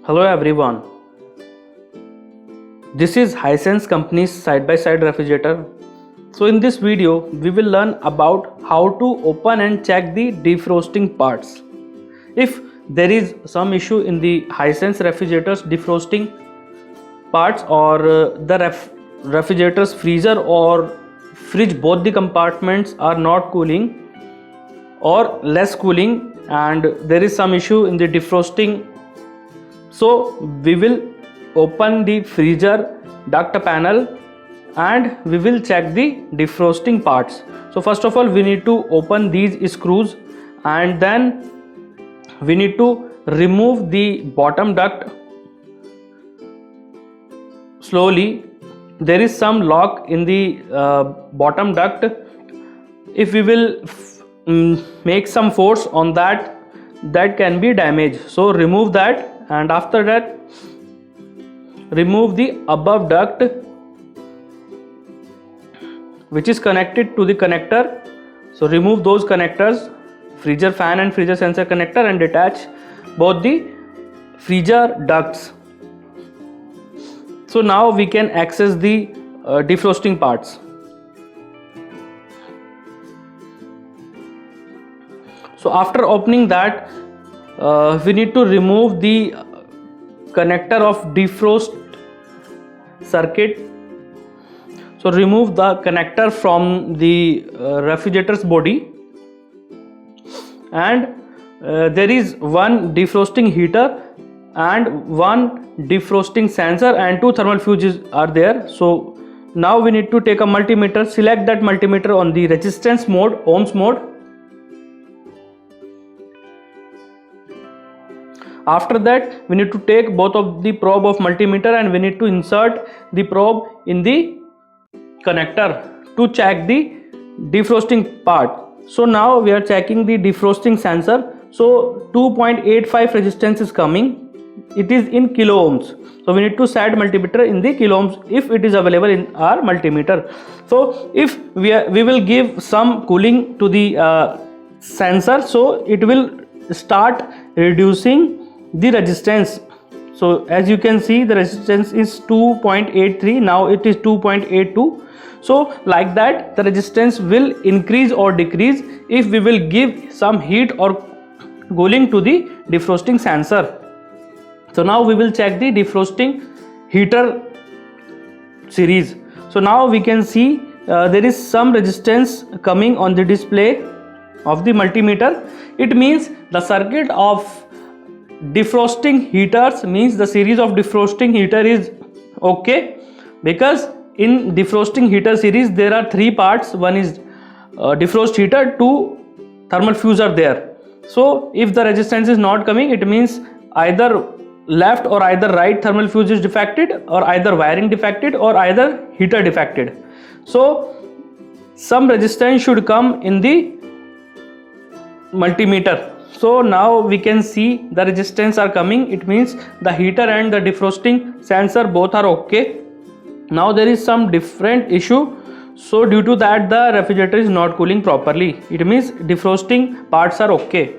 Hello everyone, this is Hisense company's side-by-side refrigerator. So in this video we will learn about how to open and check the defrosting parts. If there is some issue in the Hisense refrigerator's defrosting parts or the refrigerator's freezer or fridge, both the compartments are not cooling or less cooling and there is some issue in the defrosting, so we will open the freezer duct panel and we will check the defrosting parts. So first of all we need to open these screws and then we need to remove the bottom duct slowly. There is some lock in the bottom duct. If we will make some force on that can be damaged, so remove that, and after that remove the above duct which is connected to the connector. So remove those connectors, freezer fan and freezer sensor connector, and detach both the freezer ducts. So now we can access the defrosting parts. So after opening that, we need to remove the connector of defrost circuit. So remove the connector from the refrigerator's body, and there is one defrosting heater and one defrosting sensor and two thermal fuses are there. So now we need to take a multimeter, select that multimeter on the resistance mode, ohms mode. After that we need to take both of the probe of multimeter and we need to insert the probe in the connector to check the defrosting part. So now we are checking the defrosting sensor. So 2.85 resistance is coming. It is in kilo ohms. So we need to set multimeter in the kilo ohms if it is available in our multimeter. So if we will give some cooling to the sensor, so it will start reducing the resistance. So as you can see, the resistance is 2.83, now it is 2.82. so like that the resistance will increase or decrease if we will give some heat or cooling to the defrosting sensor. So now we will check the defrosting heater series. So now we can see there is some resistance coming on the display of the multimeter. It means the circuit of defrosting heaters, means the series of defrosting heater is okay, because in defrosting heater series there are three parts. One is defrost heater, two thermal fuse are there. So if the resistance is not coming, it means either left or either right thermal fuse is defected, or either wiring defected, or either heater defected. So some resistance should come in the multimeter. So now we can see the resistance are coming. It means the heater and the defrosting sensor both are okay. Now there is some different issue. So due to that the refrigerator is not cooling properly. It means defrosting parts are okay.